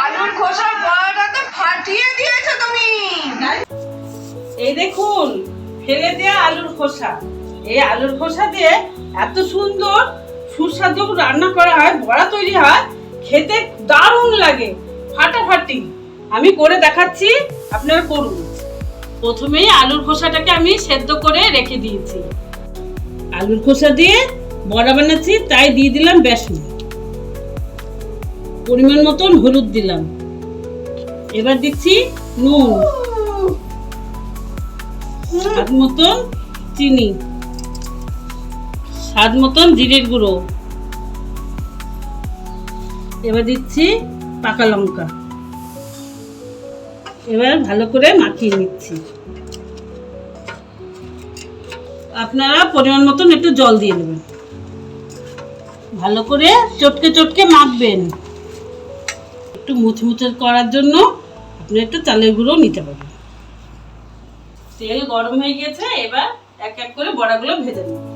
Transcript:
আলুর খোসার বড়াটা তো ফাটিয়ে দিয়েছো তুমি। এই দেখুন ফেলে দেয়া আলুর খোসা। এই আলুর খোসা দিয়ে এত সুন্দর সুস্বাদু রান্না করা হয়, বড়া তৈরি হয়, খেতে দারুণ লাগে, ফাটাফাটি। আমি করে দেখাচ্ছি, আপনারা করুন। প্রথমেই আলুর খোসাটাকে আমি সেদ্ধ করে রেখে দিয়েছি। আলুর খোসা দিয়ে বড়া বানাচ্ছি, তাই দিয়ে দিলাম বেসন, পরিমাণ মতন হলুদ দিলাম, এবার দিচ্ছি নুন, স্বাদ মতন চিনি, স্বাদ মতন জিরের গুঁড়ো, এবার দিচ্ছি পাকা লঙ্কা। এবার ভালো করে মাখিয়ে নিচ্ছি। আপনারা পরিমাণ মতন একটু জল দিয়ে দেবেন, ভালো করে চটকে চটকে মাখবেন। একটু মুচমুচে করার জন্য আপনি একটু চালের গুঁড়ো নিতে পারেন। তেল গরম হয়ে গেছে, এবার এক এক করে বড়াগুলো ভেজে নেব।